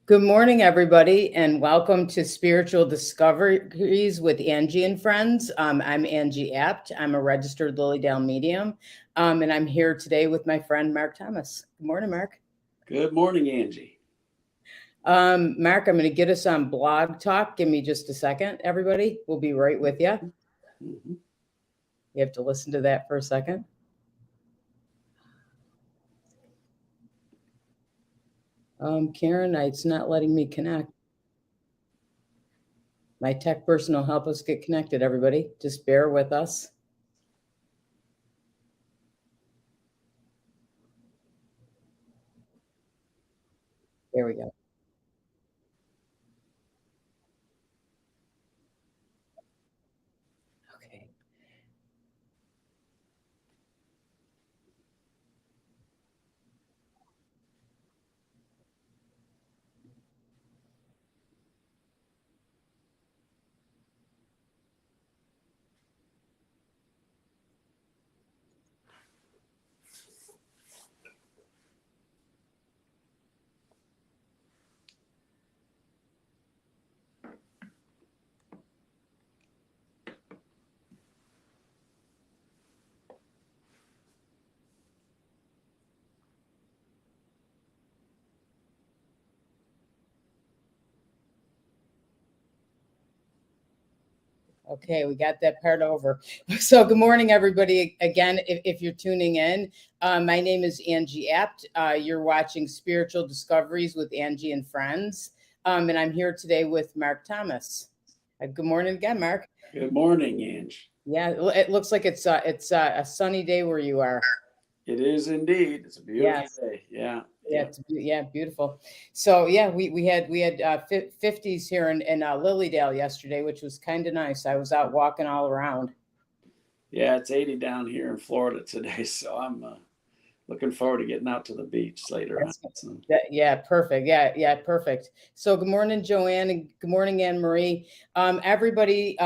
Good morning, everybody, and welcome to Spiritual Discoveries with Angie and Friends. I'm Angie Abt. I'm a registered Lily Dale medium, and I'm here today with my friend Mark Thomas. Good morning, Mark. Good morning, Angie. Mark, I'm going to get us on Blog Talk. Give me just a second, everybody. We'll be right with you. Mhm. You have to listen to that for a second. Karen, it's not letting me connect. My tech person will help us get connected, everybody. Just bear with us. There we go. Okay. Okay, we got that part over. So, good morning, everybody. Again, if you're tuning in, my name is Angie Abt. You're watching Spiritual Discoveries with Angie and Friends, and I'm here today with Mark Thomas. Good morning again, Mark. Good morning, Ange. Yeah, it looks like it's a sunny day where you are. It is indeed. It's a beautiful Yes. day. Yeah, Yeah, yeah. yeah, beautiful. So yeah, we had 50s here in Lilydale yesterday, which was kind of nice. I was out walking all around. Yeah, it's 80 down here in Florida today, so I'm looking forward to getting out to the beach later on. That's So, yeah, perfect. Yeah, perfect. So good morning, Joanne, and good morning, Anne Marie. Everybody,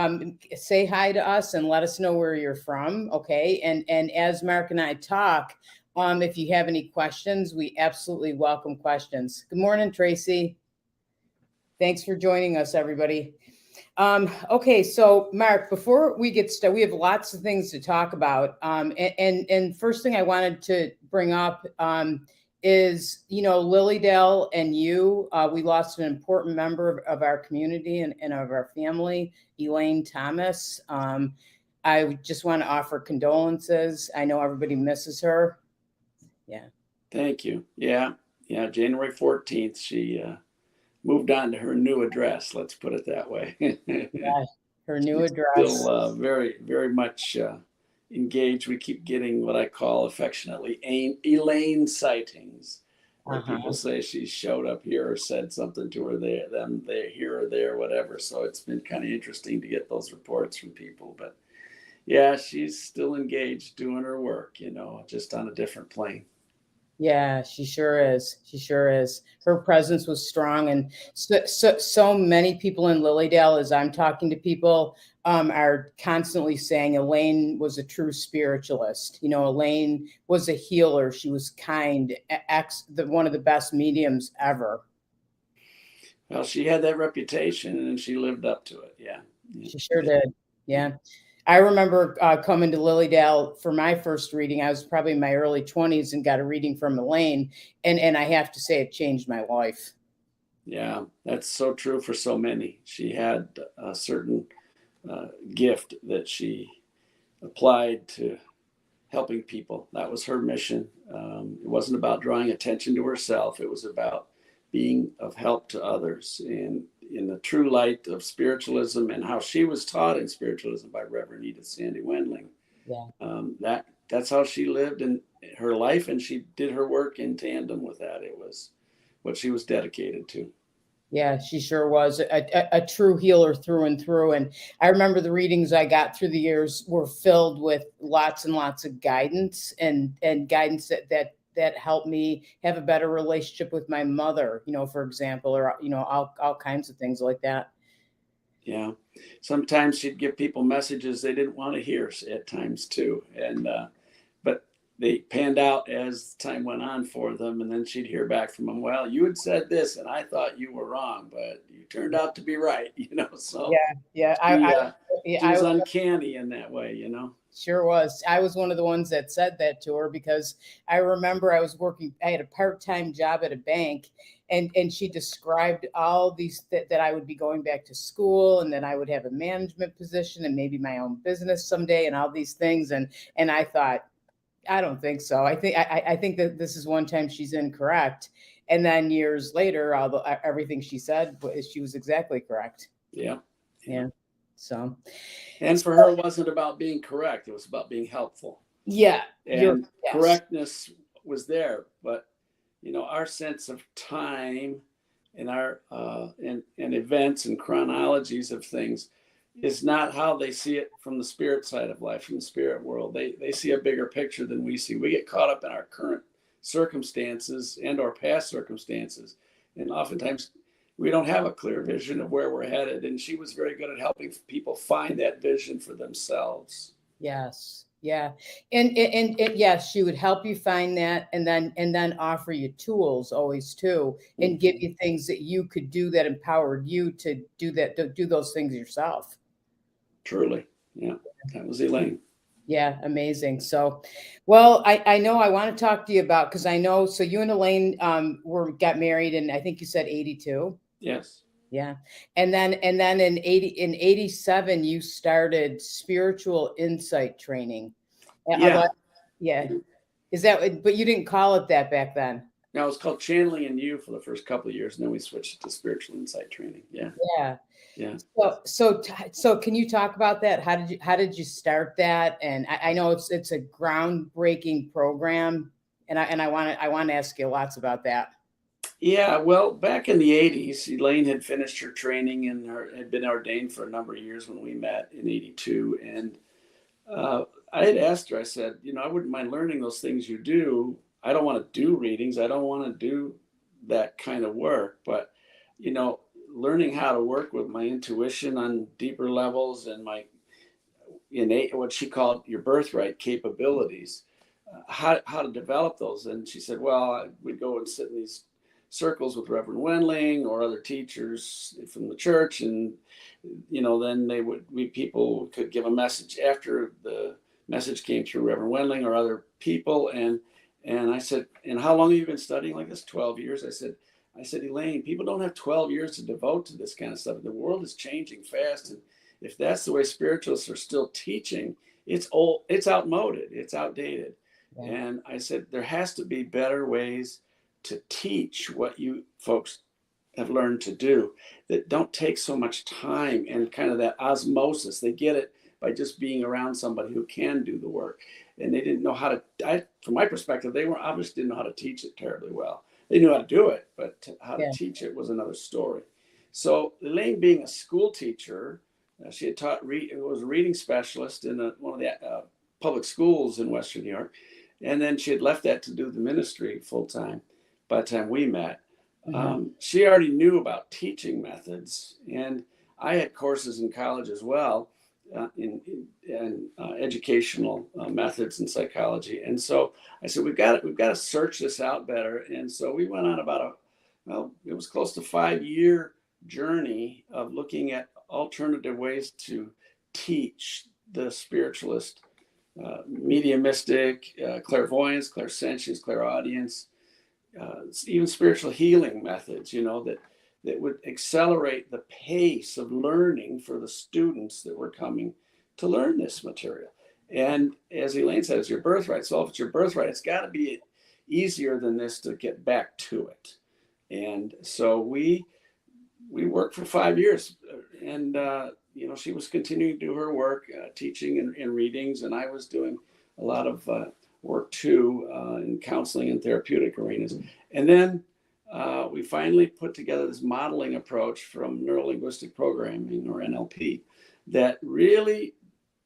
say hi to us and let us know where you're from, okay? And as Mark and I talk, if you have any questions, we absolutely welcome questions. Good morning, Tracy. Thanks for joining us, everybody. Okay, so Mark, before we get started, we have lots of things to talk about. And first thing I wanted to bring up is, Lilydale and you, we lost an important member of our community and of our family, Elaine Thomas. I just want to offer condolences. I know everybody misses her. Yeah. thank you. Yeah, yeah. January 14th, she moved on to her new address. Let's put it that way. Yeah, her new She's address. still very, very much engaged. We keep getting what I call affectionately Elaine sightings, where people Uh-huh. say she showed up here or said something to her there, them there, here or there, whatever. So it's been kind of interesting to get those reports from people. But yeah, she's still engaged doing her work, just on a different plane. Yeah, she sure is. She sure is. Her presence was strong, and so many people in Lilydale, as I'm talking to people, are constantly saying Elaine was a true spiritualist. Elaine was a healer. She was kind, one of the best mediums ever. Well, she had that reputation and she lived up to it. Yeah. Yeah, She she sure did. did. Yeah. I remember coming to Lilydale for my first reading. I was probably in my early 20s and got a reading from Elaine. And I have to say, it changed my life. Yeah, that's so true for so many. She had a certain gift that she applied to helping people. That was her mission. It wasn't about drawing attention to herself, it was about being of help to others. And in the true light of spiritualism and how she was taught in spiritualism by Reverend Edith Sandy Wendling, Yeah. that's how she lived in her life, and she did her work in tandem with that. It was what she was dedicated to. Yeah, she sure was a true healer through and through. And I remember the readings I got through the years were filled with lots and lots of guidance and guidance that helped me have a better relationship with my mother, for example, or all kinds of things like that. Yeah. Sometimes she'd give people messages they didn't want to hear at times too. And but they panned out as time went on for them. And then she'd hear back from them, well, you had said this and I thought you were wrong, but you turned out to be right, so Yeah. she, Yeah, she was uncanny in that way. Sure was. I was one of the ones that said that to her because I remember I had a part-time job at a bank, and she described all these that I would be going back to school, and then I would have a management position and maybe my own business someday and all these things. And I thought, I don't think so. I think that this is one time she's incorrect. And then years later, although everything she said, she was exactly correct. Yeah. Yeah. So. And for her, it wasn't about being correct. It was about being helpful. Yeah. And correctness was there. But, our sense of time and our and events and chronologies of things is not how they see it from the spirit side of life, from the spirit world. They see a bigger picture than we see. We get caught up in our current circumstances and our past circumstances. And oftentimes we don't have a clear vision of where we're headed. And she was very good at helping people find that vision for themselves. Yes. Yeah. And yes, she would help you find that, and then offer you tools always too, and give you things that you could do that empowered you to do those things yourself. Truly. Yeah. That was Elaine. Yeah, amazing. So, well, I know I want to talk to you about, because I know, so you and Elaine got married in, I think you said 82. Yes. Yeah. And then in 87 you started spiritual insight training. Yeah. Yeah. Is that, but you didn't call it that back then? No, it was called Channeling in You for the first couple of years, and then we switched to spiritual insight training. Yeah. Yeah. Yeah. So can you talk about that? How did you start that? And I know it's a groundbreaking program, and I want to ask you lots about that. Yeah, well, back in the 80s, Elaine had finished her training and had been ordained for a number of years when we met in 82. And I had asked her, I said, I wouldn't mind learning those things you do. I don't want to do readings. I don't want to do that kind of work. But, learning how to work with my intuition on deeper levels and my innate, what she called your birthright capabilities, how to develop those. And she said, well, we'd go and sit in these circles with Reverend Wendling or other teachers from the church, and then people could give a message after the message came through Reverend Wendling or other people, and I said, and how long have you been studying like this? 12 years. I said, Elaine, people don't have 12 years to devote to this kind of stuff. The world is changing fast, and if that's the way spiritualists are still teaching, it's old, it's outmoded, it's outdated. Yeah. And I said, there has to be better ways to teach what you folks have learned to do that don't take so much time and kind of that osmosis. They get it by just being around somebody who can do the work. And they didn't know how to, from my perspective, they obviously didn't know how to teach it terribly well. They knew how to do it, but how to teach it was another story. So Elaine, being a school teacher, she had was a reading specialist in one of the public schools in Western New York. And then she had left that to do the ministry full time by the time we met. Mm-hmm. She already knew about teaching methods, and I had courses in college as well in educational methods and psychology. And so I said, we've got to search this out better. And so we went on about it was close to 5-year journey of looking at alternative ways to teach the spiritualist, mediumistic, clairvoyance, clairsentience, clairaudience, even spiritual healing methods, that would accelerate the pace of learning for the students that were coming to learn this material. And as Elaine said, it's your birthright. So if it's your birthright, it's got to be easier than this to get back to it. And so we worked for 5 years, and she was continuing to do her work, teaching and readings, and I was doing a lot of work too in counseling and therapeutic arenas. And then we finally put together this modeling approach from neuro-linguistic programming, or NLP, that really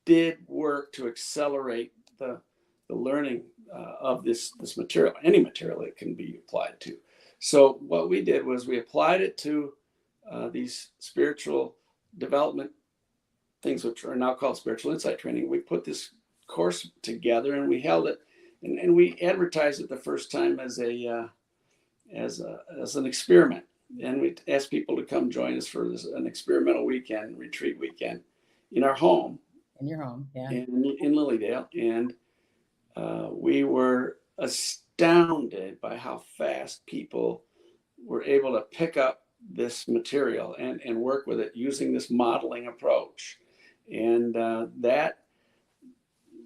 did work to accelerate the learning of this material, any material it can be applied to. So what we did was we applied it to these spiritual development things, which are now called spiritual insight training. We put this course together and we held it and we advertised it the first time as an experiment. And we asked people to come join us for an experimental weekend, retreat weekend in our home. In your home, yeah. In Lilydale. And we were astounded by how fast people were able to pick up this material and work with it using this modeling approach. And that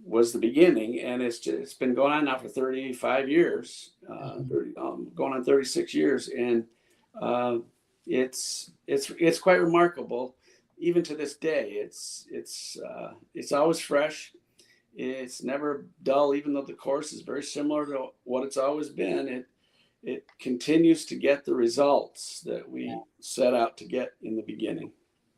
was the beginning, and it's been going on now for 35 years, going on 36 years, and it's quite remarkable, even to this day. It's always fresh. It's never dull, even though the course is very similar to what it's always been. It continues to get the results that we set out to get in the beginning.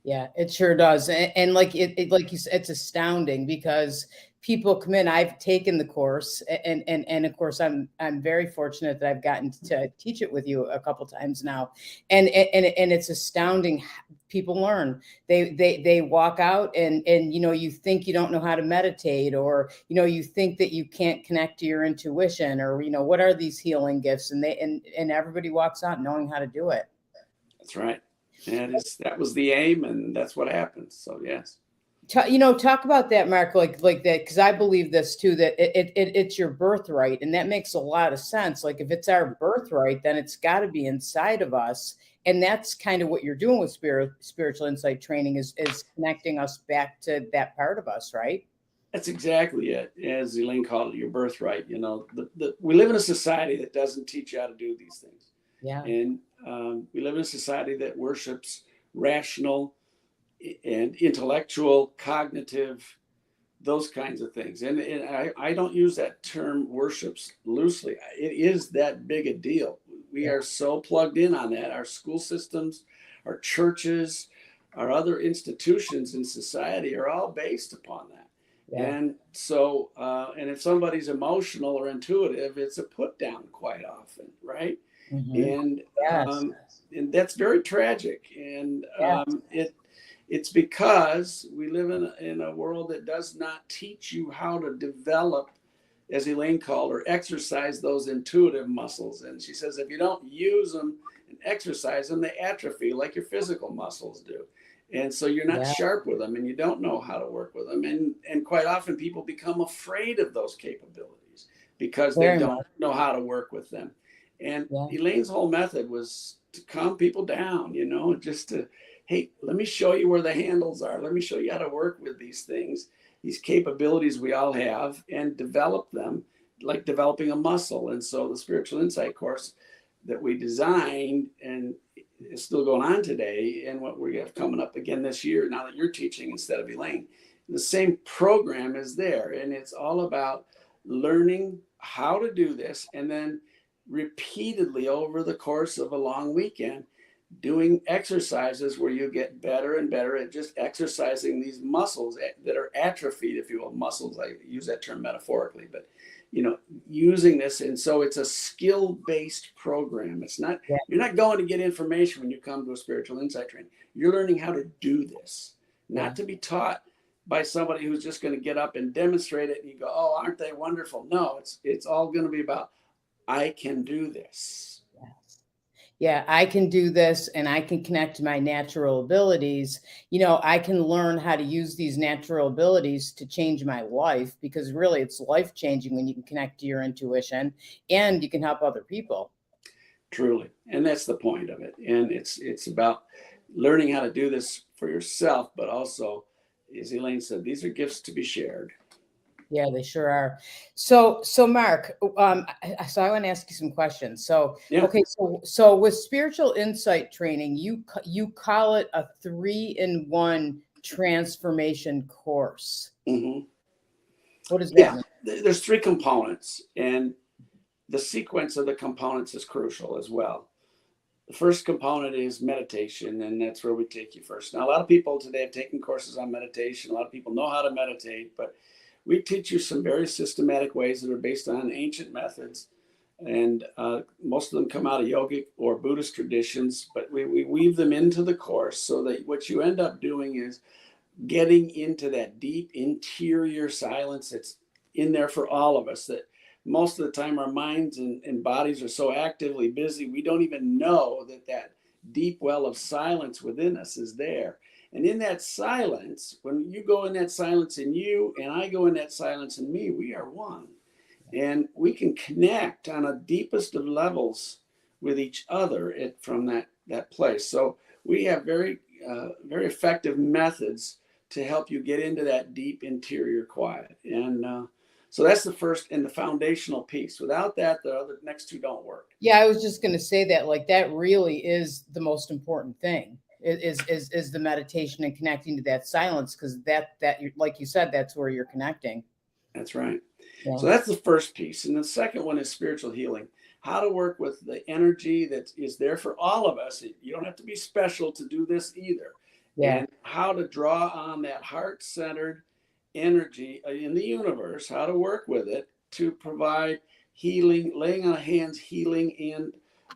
Yeah, it sure does. And like like you said, it's astounding because people come in. I've taken the course, and of course I'm very fortunate that I've gotten to teach it with you a couple times now. And it's astounding. People learn. They walk out and you think you don't know how to meditate, or you think that you can't connect to your intuition, or what are these healing gifts, and everybody walks out knowing how to do it. That's right. That was the aim, and that's what happens. So yes. Talk about that, Mark, like that, because I believe this too, that it's your birthright, and that makes a lot of sense. Like if it's our birthright, then it's got to be inside of us, and that's kind of what you're doing with spiritual insight training is connecting us back to that part of us, right? That's exactly it. As Elaine called it, your birthright. We live in a society that doesn't teach you how to do these things. Yeah. And we live in a society that worships rational and intellectual, cognitive, those kinds of things. And I don't use that term worships loosely. It is that big a deal. We are so plugged in on that. Our school systems, our churches, our other institutions in society are all based upon that. Yeah. And so, and if somebody's emotional or intuitive, it's a put down quite often, right? Mm-hmm. And that's very tragic. And it's because we live in a world that does not teach you how to develop, as Elaine called, or exercise those intuitive muscles. And she says, if you don't use them and exercise them, they atrophy like your physical muscles do. And so you're not sharp with them, and you don't know how to work with them. And quite often people become afraid of those capabilities because they don't know how to work with them. And Elaine's whole method was to calm people down, just to, hey, let me show you where the handles are. Let me show you how to work with these things, these capabilities we all have, and develop them like developing a muscle. And so the Spiritual Insight course that we designed and is still going on today, and what we have coming up again this year, now that you're teaching instead of Elaine, the same program is there. And it's all about learning how to do this, and then repeatedly over the course of a long weekend, doing exercises where you get better and better at just exercising these muscles that are atrophied, if you will. Muscles, I use that term metaphorically, but using this. And so it's a skill-based program. It's not, you're not going to get information when you come to a Spiritual Insight training. You're learning how to do this, not to be taught by somebody who's just going to get up and demonstrate it and you go, oh, aren't they wonderful? No, it's all going to be about, I can do this. Yeah, I can do this, and I can connect to my natural abilities. I can learn how to use these natural abilities to change my life, because really it's life changing when you can connect to your intuition and you can help other people. Truly. And that's the point of it. And it's about learning how to do this for yourself, but also, as Elaine said, these are gifts to be shared. Yeah, they sure are. So Mark, so I want to ask you some questions. Okay, so with Spiritual Insight training, you call it a 3-in-1 transformation course. Mm-hmm. What does that mean? There's 3 components, and the sequence of the components is crucial as well. The first component is meditation, and that's where we take you first. Now, a lot of people today have taken courses on meditation. A lot of people know how to meditate, but we teach you some very systematic ways that are based on ancient methods, and most of them come out of yogic or Buddhist traditions, but we weave them into the course so that what you end up doing is getting into that deep interior silence that's in there for all of us, that most of the time our minds and bodies are so actively busy, we don't even know that deep well of silence within us is there. And in that silence, when you go in that silence in you and I go in that silence in me, we are one. And we can connect on a deepest of levels with each other from that place. So we have very effective methods to help you get into that deep interior quiet. And so that's the first and the foundational piece. Without that, the other next two don't work. Yeah, I was just going to say that, like, that really is the most important thing is the meditation and connecting to that silence, because that like you said, that's where you're connecting. That's right. Yeah. So that's the first piece. And the second one is spiritual healing. How to work with the energy that is there for all of us. You don't have to be special to do this either. Yeah. And how to draw on that heart-centered energy in the universe, how to work with it to provide healing, laying on hands, healing,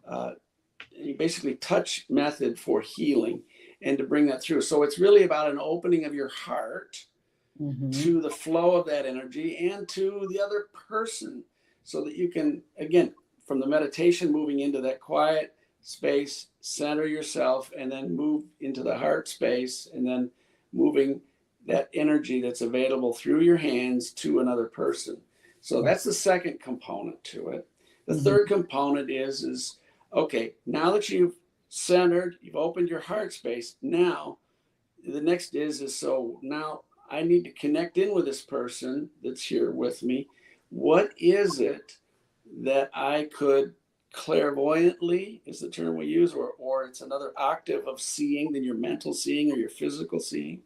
and basically touch method for healing, and to bring that through. So it's really about an opening of your heart to the flow of that energy and to the other person, so that you can, again, from the meditation, moving into that quiet space, center yourself, and then move into the heart space, and then moving that energy that's available through your hands to another person. So that's the second component to it. The third component is okay, now that you've centered, you've opened your heart space, now the next is so now I need to connect in with this person that's here with me. What is it that I could clairvoyantly, is the term we use, or it's another octave of seeing than your mental seeing or your physical seeing,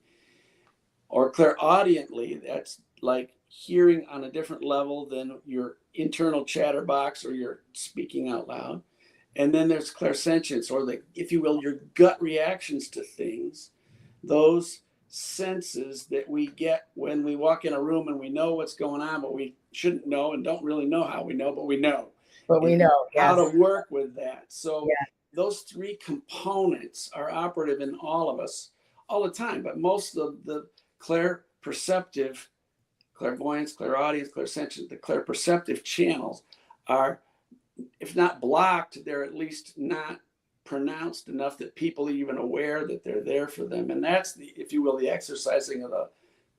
or clairaudiently, that's like hearing on a different level than your internal chatterbox or your speaking out loud. And then there's clairsentience, or if you will, your gut reactions to things, those senses that we get when we walk in a room and we know what's going on, but we shouldn't know and don't really know how we know, but we know. But we know how to work with that. So those three components are operative in all of us all the time, but most of the perceptive, clairvoyance, clairaudience, clairsentience, the perceptive channels are, if not blocked, they're at least not pronounced enough that people are even aware that they're there for them. And that's the, if you will, the exercising of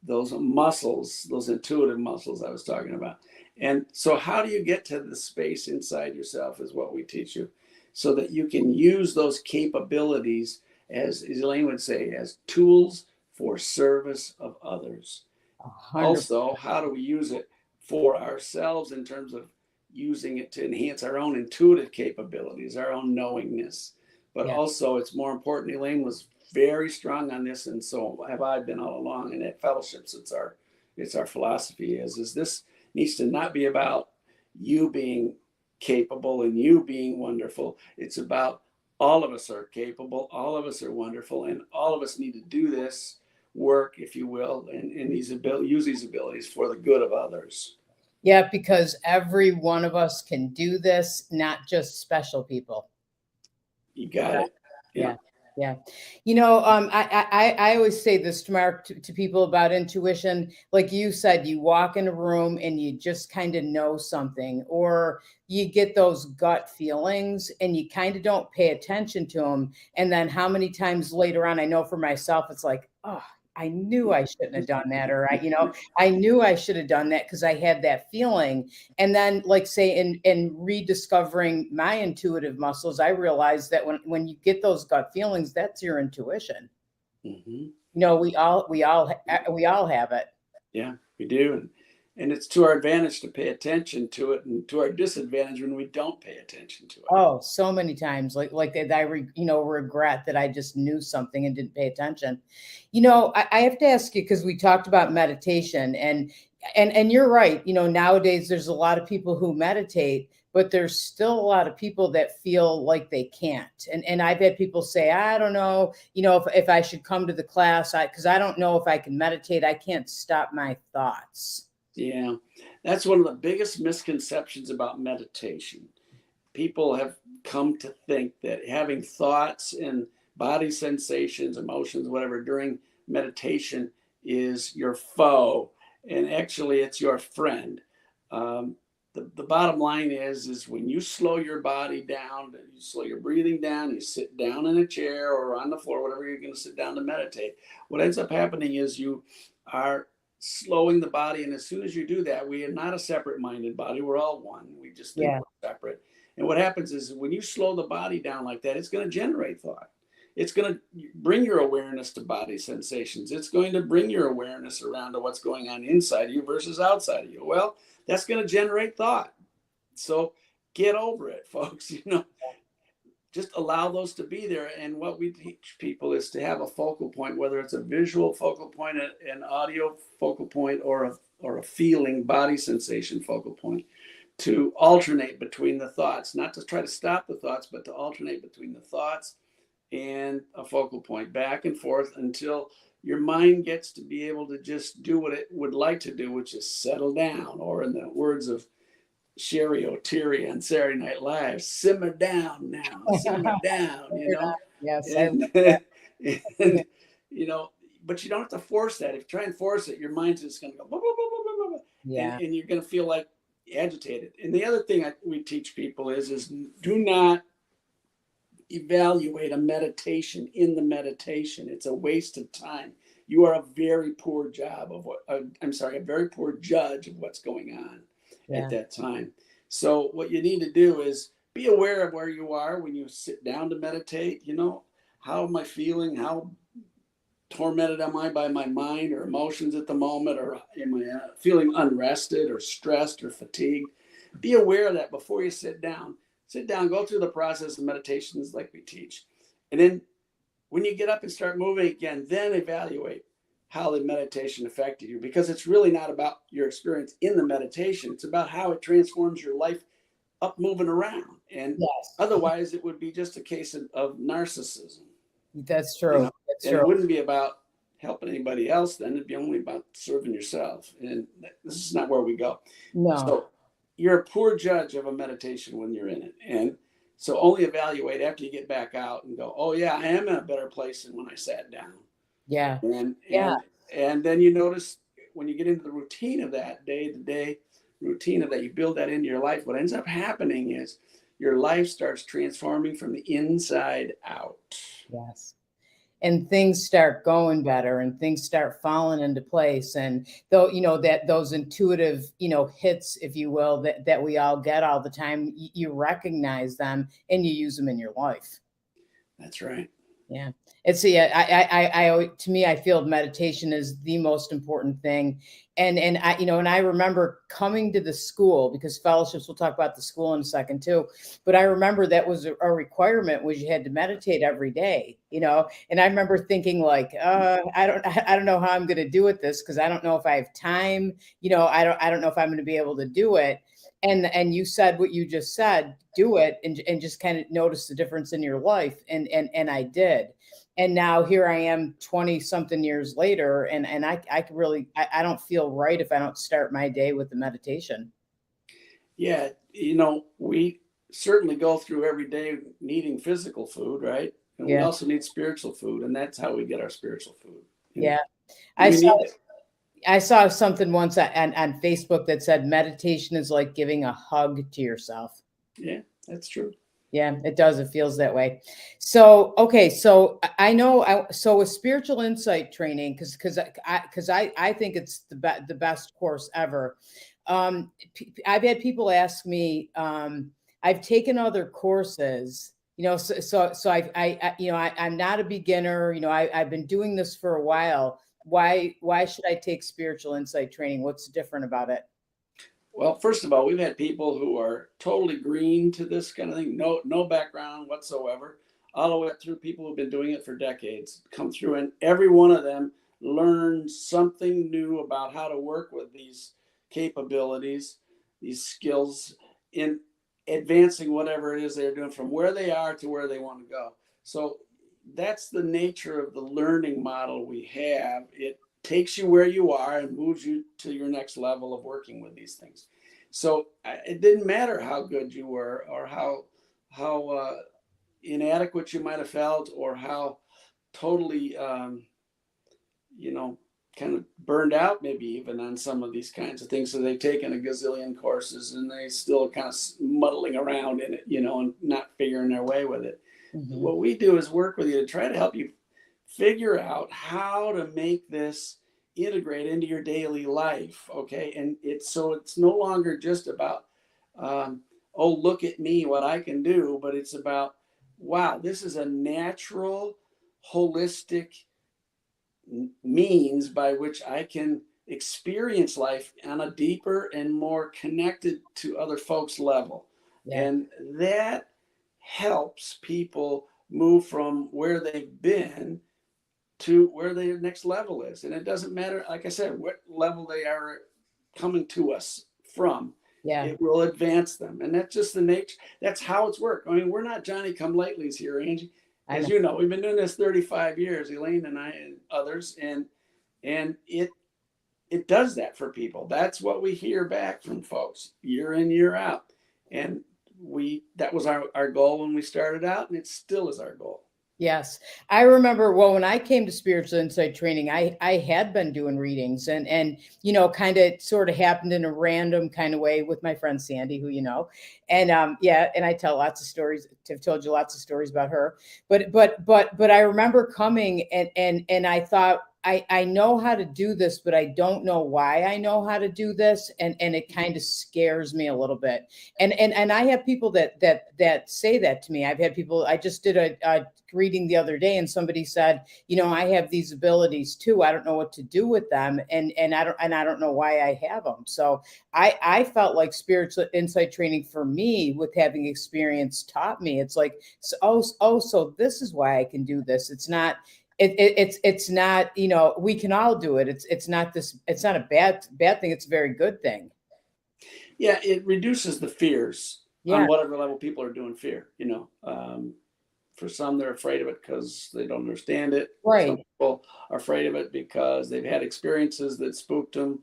those muscles, those intuitive muscles I was talking about. And so how do you get to the space inside yourself is what we teach you, so that you can use those capabilities, as Elaine would say, as tools for service of others. 100%. Also, how do we use it for ourselves in terms of using it to enhance our own intuitive capabilities, our own knowingness? But also, it's more important, Elaine was very strong on this, and so have I been all along. And at Fellowships, it's our philosophy is this needs to not be about you being capable and you being wonderful. It's about all of us are capable, all of us are wonderful, and all of us need to do this work, if you will, and use these abilities for the good of others. Yeah, because every one of us can do this, not just special people. You got it. Yeah. You know, I always say this to people about intuition. Like you said, you walk in a room and you just kind of know something, or you get those gut feelings and you kind of don't pay attention to them. And then how many times later on, I know for myself, it's like, oh, I knew I shouldn't have done that. Or I knew I should have done that because I had that feeling. And then, like, say, in rediscovering my intuitive muscles, I realized that when you get those gut feelings, that's your intuition. You know, we all have it. Yeah, we do. And it's to our advantage to pay attention to it, and to our disadvantage when we don't pay attention to it. Oh, so many times, like that I regret that I just knew something and didn't pay attention. You know, I have to ask you, because we talked about meditation, and you're right. You know, nowadays there's a lot of people who meditate, but there's still a lot of people that feel like they can't. And I've had people say, I don't know, you know, if I should come to the class, because I don't know if I can meditate. I can't stop my thoughts. Yeah, that's one of the biggest misconceptions about meditation. People have come to think that having thoughts and body sensations, emotions, whatever, during meditation is your foe, and actually it's your friend. the bottom line is when you slow your body down, you slow your breathing down, you sit down in a chair or on the floor, whatever you're going to sit down to meditate, what ends up happening is you are slowing the body. And as soon as you do that, we are not a separate minded body. We're all one. We just think Yeah. we're separate. And what happens is when you slow the body down like that, it's going to generate thought. It's going to bring your awareness to body sensations. It's going to bring your awareness around to what's going on inside of you versus outside of you. Well, that's going to generate thought. So get over it, folks. Just allow those to be there. And what we teach people is to have a focal point, whether it's a visual focal point, an audio focal point, or a feeling body sensation focal point, to alternate between the thoughts, not to try to stop the thoughts, but to alternate between the thoughts and a focal point, back and forth, until your mind gets to be able to just do what it would like to do, which is settle down, or in the words of Sherry O'Teary on Saturday Night Live, simmer down now, simmer down, Yes. and, Yeah. and but you don't have to force that. If you try and force it, your mind's just going to go, blah, blah, blah, blah, blah, blah, Yeah. and you're going to feel like agitated. And the other thing we teach people is do not evaluate a meditation in the meditation. It's a waste of time. You are a very poor a very poor judge of what's going on at that time. So what you need to do is be aware of where you are when you sit down to meditate. How am I feeling? How tormented am I by my mind or emotions at the moment? Or am I feeling unrested or stressed or fatigued? Be aware of that before you sit down. Sit down, go through the process of meditations like we teach. And then when you get up and start moving again, then evaluate how the meditation affected you, because it's really not about your experience in the meditation. It's about how it transforms your life up, moving around. And Yes. otherwise it would be just a case of narcissism. That's true. That's and true. It wouldn't be about helping anybody else. Then it'd be only about serving yourself. And this is not where we go. No. So you're a poor judge of a meditation when you're in it. And so only evaluate after you get back out and go, oh yeah, I am in a better place than when I sat down. Yeah. And then you notice when you get into the routine of that day-to-day routine of that, you build that into your life. What ends up happening is your life starts transforming from the inside out. Yes. And things start going better and things start falling into place. And though, that those intuitive, hits, if you will, that we all get all the time, you recognize them and you use them in your life. That's right. Yeah. It's to me, I feel meditation is the most important thing. And I remember coming to the school, because fellowships, we'll talk about the school in a second too. But I remember that was a requirement, was you had to meditate every day, and I remember thinking like, I don't know how I'm going to do it this, because I don't know if I have time, I don't know if I'm going to be able to do it. And you said what you just said, do it and just kind of notice the difference in your life. And I did. And now here I am 20 something years later. And I could really, I don't feel right if I don't start my day with the meditation. Yeah. We certainly go through every day needing physical food, right? And we also need spiritual food. And that's how we get our spiritual food. Yeah. I saw something once on Facebook that said meditation is like giving a hug to yourself. Yeah, that's true. Yeah, it does. It feels that way. So, okay. So I know, so with spiritual insight training, because I think it's the best course ever. I've had people ask me, I've taken other courses, so I'm not a beginner, I've been doing this for a while. Why should I take spiritual insight training? What's different about it? Well, first of all, we've had people who are totally green to this kind of thing, no background whatsoever, all the way through people who've been doing it for decades, come through, and every one of them learned something new about how to work with these capabilities, these skills, in advancing whatever it is they're doing from where they are to where they want to go. So that's the nature of the learning model we have. It takes you where you are and moves you to your next level of working with these things. So it didn't matter how good you were, or how inadequate you might have felt, or how totally kind of burned out, maybe even on some of these kinds of things. So they've taken a gazillion courses and they still kind of muddling around in it, and not figuring their way with it. Mhm. What we do is work with you to try to help you figure out how to make this integrate into your daily life. Okay. And it's no longer just about, oh, look at me, what I can do, but it's about, wow, this is a natural, holistic means by which I can experience life on a deeper and more connected to other folks level. Yeah. And that helps people move from where they've been to where their next level is. And it doesn't matter, like I said, what level they are coming to us from. Yeah. It will advance them. And that's just the nature. That's how it's worked. I mean, we're not Johnny come latelys here, Angie. I As know. you know, we've been doing this 35 years, Elaine and I and others, and it does that for people. That's what we hear back from folks year in, year out. And that was our goal when we started out, and it still is our goal. Yes. I remember, well, when I came to spiritual insight training, I had been doing readings and kind of sort of happened in a random kind of way with my friend Sandy, who and and I tell lots of stories. I've told you lots of stories about her. But I remember coming and I thought, I know how to do this, but I don't know why I know how to do this. And it kind of scares me a little bit. And I have people that say that to me. I've had people, I just did a reading the other day and somebody said, I have these abilities too. I don't know what to do with them. And I don't know why I have them. So I felt like spiritual insight training for me with having experience taught me. It's like, so this is why I can do this. It's not, it's not, we can all do it. It's not a bad thing. It's a very good thing. Yeah. It reduces the fears Yeah. on whatever level people are doing fear, for some, they're afraid of it because they don't understand it. Right. Some people are afraid of it because they've had experiences that spooked them.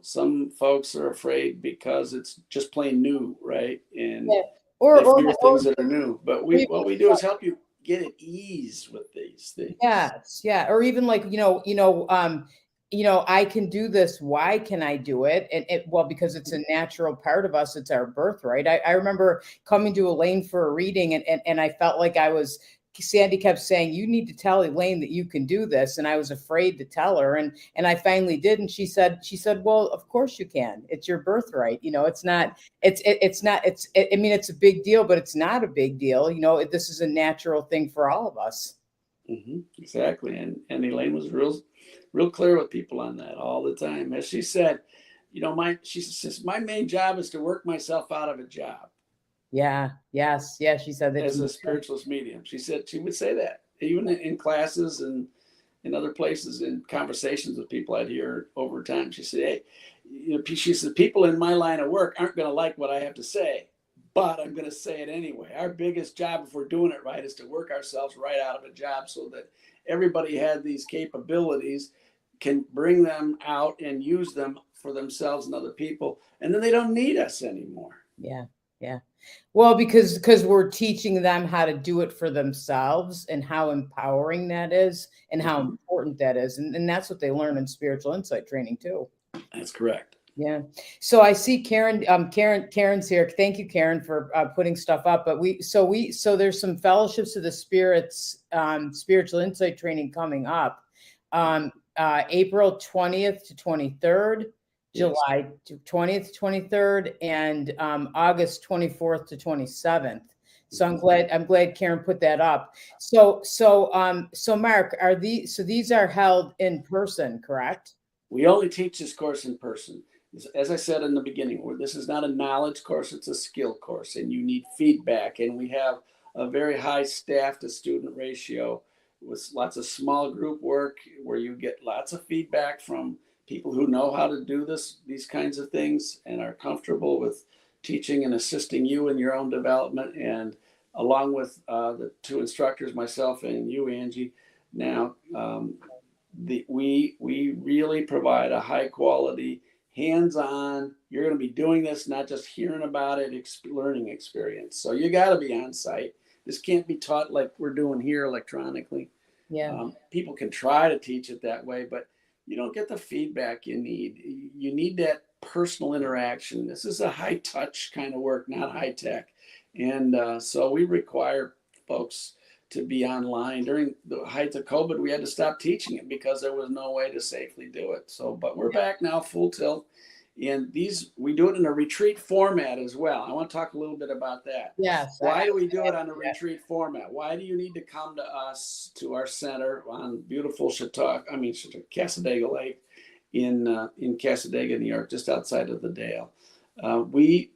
Some folks are afraid because it's just plain new, right? And Yeah. they fear things that are new. But what we do is help you get at ease with these things. Yes, yeah. Or even like, I can do this. Why can I do it? And well, because it's a natural part of us. It's our birthright. I remember coming to Elaine for a reading and I felt like Sandy kept saying, you need to tell Elaine that you can do this. And I was afraid to tell her. And I finally did. And she said, well, of course you can. It's your birthright. It's not, I mean, it's a big deal, but it's not a big deal. This is a natural thing for all of us. Mm-hmm, exactly. And Elaine was real clear with people on that all the time. As she said, she says, my main job is to work myself out of a job. Yeah. Yes. Yeah. She said that As a spiritualist medium. She would say that even in classes and in other places, in conversations with people I'd hear over time. She said, hey, she said, people in my line of work aren't going to like what I have to say, but I'm going to say it anyway. Our biggest job, if we're doing it right, is to work ourselves right out of a job so that everybody had these capabilities, can bring them out and use them for themselves and other people. And then they don't need us anymore. Yeah. Yeah. Well, because we're teaching them how to do it for themselves and how empowering that is and how important that is. And that's what they learn in spiritual insight training too. That's correct. Yeah. So I see Karen's here. Thank you, Karen, for putting stuff up. But so there's some fellowships of the spirits, spiritual insight training coming up, April 20th to 23rd, July 20th to 23rd, and August 24th to 27th. So I'm glad Karen put that up. So Mark, these are held in person, correct? We only teach this course in person. As I said in the beginning, this is not a knowledge course, it's a skill course, and you need feedback. And we have a very high staff to student ratio with lots of small group work where you get lots of feedback from people who know how to do these kinds of things and are comfortable with teaching and assisting you in your own development. And along with the two instructors, myself and you, Angie, now, we really provide a high quality, hands-on, you're going to be doing this, not just hearing about it, learning experience. So you got to be on site. This can't be taught like we're doing here electronically. Yeah. People can try to teach it that way, but you don't get the feedback you need. You need that personal interaction. This is a high touch kind of work, not high tech. And so we require folks to be online. During the height of COVID, we had to stop teaching it because there was no way to safely do it. So, but we're back now full tilt. And we do it in a retreat format as well. I want to talk a little bit about that. Yes. Why do we do it on a retreat format? Why do you need to come to us, to our center on beautiful Cassadaga Lake in Cassadaga, New York, just outside of the Dale? We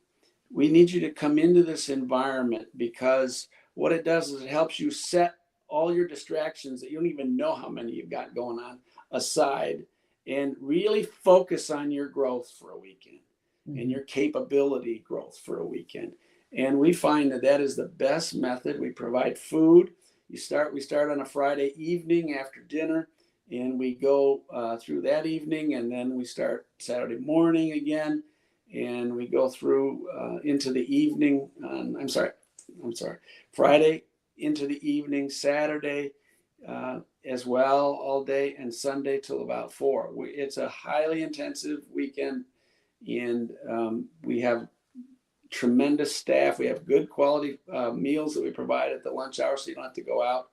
need you to come into this environment because what it does is it helps you set all your distractions that you don't even know how many you've got going on aside and really focus on your growth for a weekend and your capability growth for a weekend. And we find that is the best method. We provide food. We start on a Friday evening after dinner, and we go through that evening, and then we start Saturday morning again, and we go through into the evening. Friday into the evening, Saturday as well all day, and Sunday till about 4. It's a highly intensive weekend, and we have tremendous staff. We have good quality meals that we provide at the lunch hour, so you don't have to go out.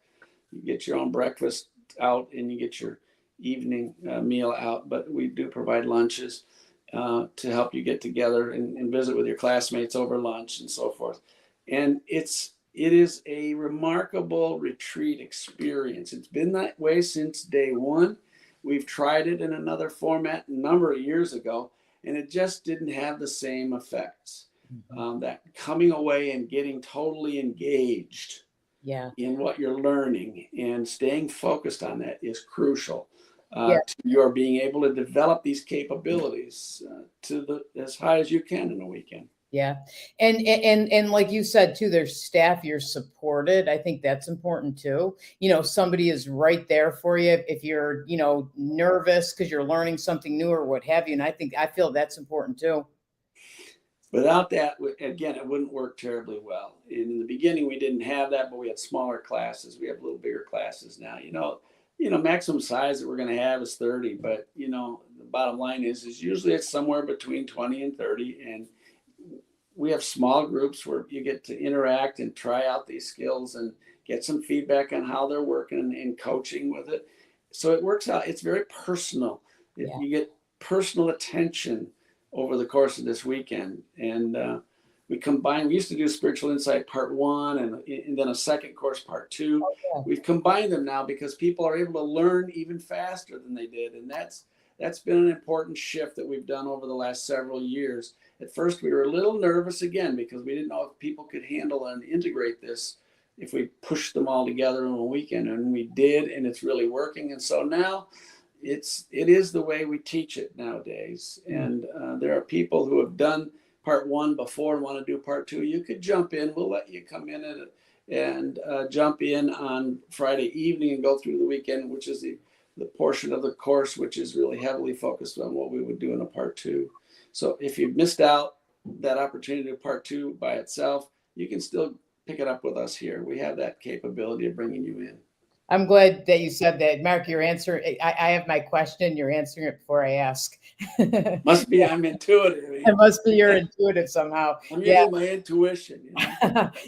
You get your own breakfast out, and you get your evening meal out. But we do provide lunches to help you get together and visit with your classmates over lunch and so forth. And it is a remarkable retreat experience. It's been that way since day one. We've tried it in another format a number of years ago, and it just didn't have the same effects. That coming away and getting totally engaged in what you're learning and staying focused on that is crucial to your being able to develop these capabilities as high as you can in a weekend. Yeah. And like you said, too, there's staff, you're supported. I think that's important, too. Somebody is right there for you if you're, nervous because you're learning something new or what have you. And I feel that's important, too. Without that, again, it wouldn't work terribly well. In the beginning, we didn't have that, but we had smaller classes. We have a little bigger classes now. Maximum size that we're going to have is 30. But, the bottom line is usually it's somewhere between 20 and 30. And we have small groups where you get to interact and try out these skills and get some feedback on how they're working and coaching with it. So it works out. It's very personal. You get personal attention over the course of this weekend. And we used to do Spiritual Insight Part 1 and then a second course, Part 2. We've combined them now because people are able to learn even faster than they did. And that's been an important shift that we've done over the last several years. At first, we were a little nervous again because we didn't know if people could handle and integrate this if we pushed them all together in a weekend, and we did, and it's really working. And so now it is the way we teach it nowadays. And there are people who have done Part 1 before and want to do Part 2. You could jump in. We'll let you come in and jump in on Friday evening and go through the weekend, which is the portion of the course which is really heavily focused on what we would do in a Part 2. So if you've missed out that opportunity to Part 2 by itself, you can still pick it up with us here. We have that capability of bringing you in. I'm glad that you said that, Mark. Your answer, I have my question. You're answering it before I ask. Must be I'm intuitive. It must be you're intuitive somehow. I'm using my intuition.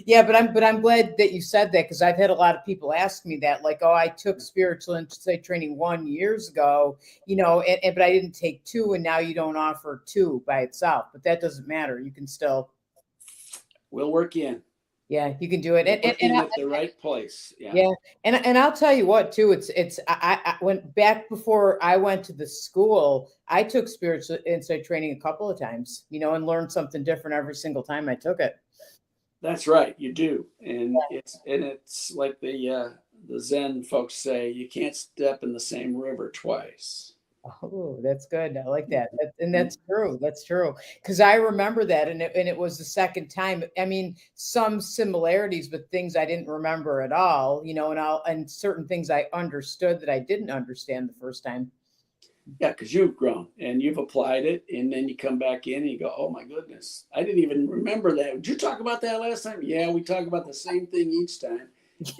Yeah, but I'm glad that you said that because I've had a lot of people ask me that, like, I took Spiritual Insight training 1 year ago, but I didn't take 2, and now you don't offer 2 by itself. But that doesn't matter. You can still. We'll work in. Yeah, you can do it. And at the right place. Yeah. And I'll tell you what, too, I went back before I went to the school. I took Spiritual Insight training a couple of times, and learned something different every single time I took it. That's right. You do. And it's like the Zen folks say, you can't step in the same river twice. Oh, that's good. I like that. And that's true. That's true. Because I remember that. And it was the second time. I mean, some similarities, but things I didn't remember at all, and certain things I understood that I didn't understand the first time. Yeah, because you've grown and you've applied it. And then you come back in and you go, oh, my goodness, I didn't even remember that. Did you talk about that last time? Yeah, we talk about the same thing each time.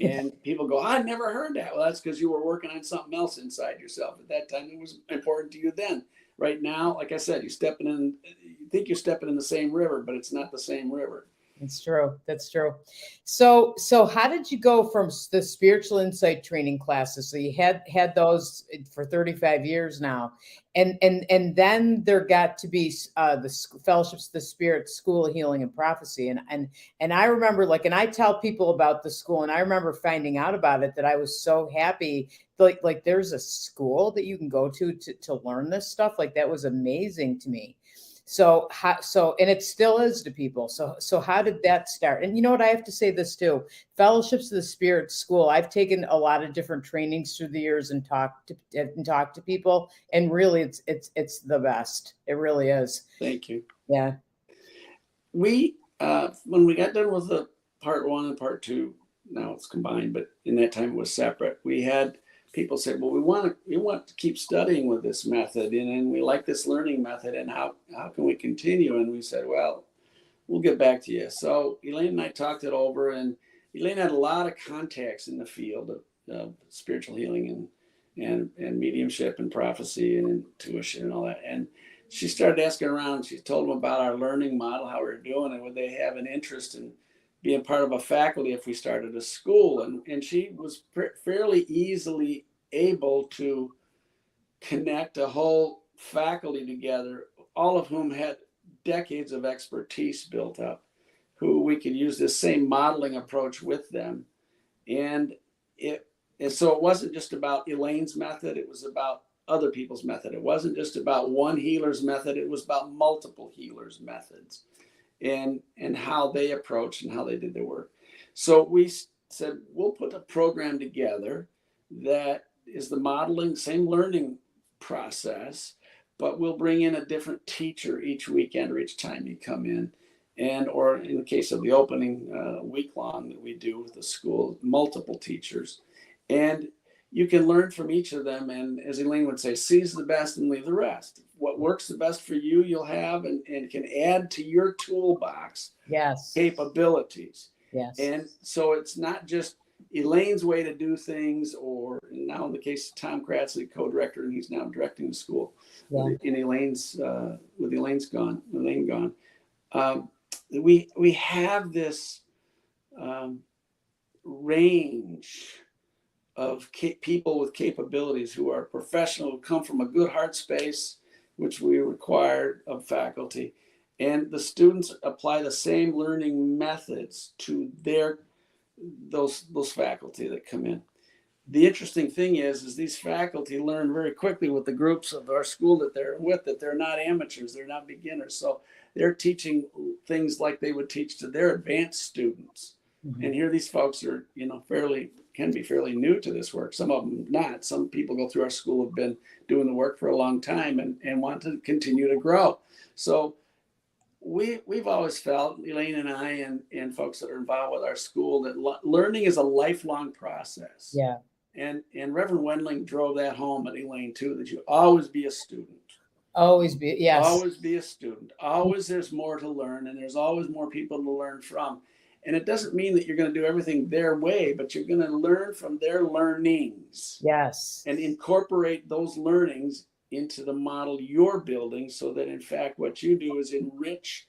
And people go, I never heard that. Well, that's because you were working on something else inside yourself at that time. It was important to you then. Right now, like I said, you think you're stepping in the same river, but it's not the same river. That's true. That's true. So how did you go from the spiritual insight training classes? So you had those for 35 years now, and then there got to be fellowships, the Spirit School of Healing and Prophecy, and I remember, like, and I tell people about the school, and I remember finding out about it that I was so happy. Like there's a school that you can go to learn this stuff. Like, that was amazing to me. So and it still is to people. So how did that start? And you know what, I have to say this too. Fellowships of the Spirit School. I've taken a lot of different trainings through the years and talked to people, and really it's the best. It really is. Thank you. Yeah. We when we got done with the part 1 and part 2, now it's combined, but in that time it was separate. We had people say, well, we want to keep studying with this method, and we like this learning method, and how can we continue? And we said, well, we'll get back to you. So Elaine and I talked it over, and Elaine had a lot of contacts in the field of spiritual healing and mediumship and prophecy and intuition and all that. And she started asking around. She told them about our learning model, how we were doing, and would they have an interest in being part of a faculty if we started a school. And she was fairly easily able to connect a whole faculty together, all of whom had decades of expertise built up, who we could use this same modeling approach with them. And so it wasn't just about Elaine's method, it was about other people's method. It wasn't just about one healer's method, it was about multiple healers' methods. And how they approached and how they did their work. So we said, we'll put a program together that is the modeling, same learning process, but we'll bring in a different teacher each weekend or each time you come in. Or in the case of the opening week long that we do with the school, multiple teachers. And you can learn from each of them. And as Elaine would say, seize the best and leave the rest. What works the best for you, you'll have and can add to your toolbox. Yes. Capabilities. Yes. And so it's not just Elaine's way to do things, or now in the case of Tom Kratzley, co-director, and he's now directing the school. Yeah. In Elaine's with Elaine gone. We have this range of people with capabilities who are professional, who come from a good heart space, which we require of faculty. And the students apply the same learning methods to those faculty that come in. The interesting thing is these faculty learn very quickly with the groups of our school that they're with, that they're not amateurs, they're not beginners. So they're teaching things like they would teach to their advanced students. Mm-hmm. And here these folks are, can be fairly new to this work. Some of them not. Some people go through our school have been doing the work for a long time and want to continue to grow. So we've always felt, Elaine and I and folks that are involved with our school, that learning is a lifelong process. Yeah. And Reverend Wendling drove that home at Elaine too, that you always be a student. Always be, yes. Always be a student. Always there's more to learn, and there's always more people to learn from. And it doesn't mean that you're going to do everything their way, but you're going to learn from their learnings. Yes. And incorporate those learnings into the model you're building, so that in fact what you do is enrich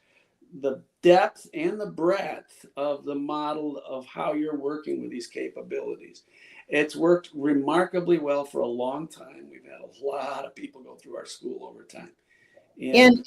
the depth and the breadth of the model of how you're working with these capabilities. It's worked remarkably well for a long time. We've had a lot of people go through our school over time. And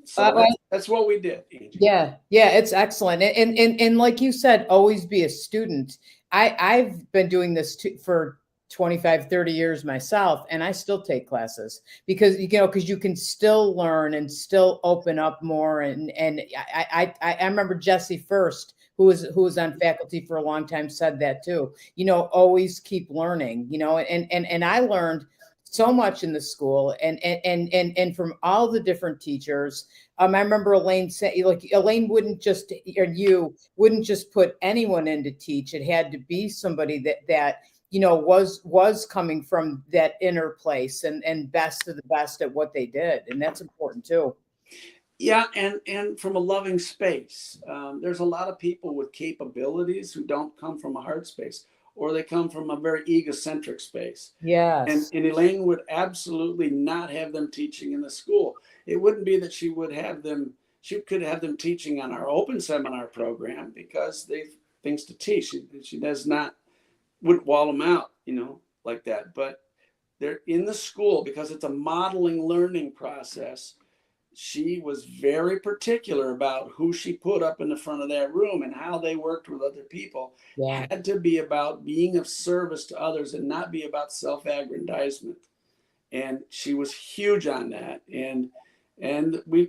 so that's what we did, Angie. Yeah, it's excellent. And like you said, always be a student. I've been doing this for 25, 30 years myself, and I still take classes because you can still learn and still open up more. And I remember Jesse First, who was on faculty for a long time, said that too. Always keep learning. And I learned so much in the school and from all the different teachers. I remember Elaine saying, like, Elaine wouldn't just, or you wouldn't just put anyone in to teach. It had to be somebody that was coming from that inner place and best of the best at what they did. And that's important too. Yeah, and from a loving space. There's a lot of people with capabilities who don't come from a heart space, or they come from a very egocentric space. And, Yes. and Elaine would absolutely not have them teaching in the school. It wouldn't be that she could have them teaching on our open seminar program because they've things to teach. She does not, wouldn't wall them out, like that. But they're in the school because it's a modeling learning process. She was very particular about who she put up in the front of that room and how they worked with other people. Yeah. Had to be about being of service to others and not be about self-aggrandizement. And she was huge on that. And we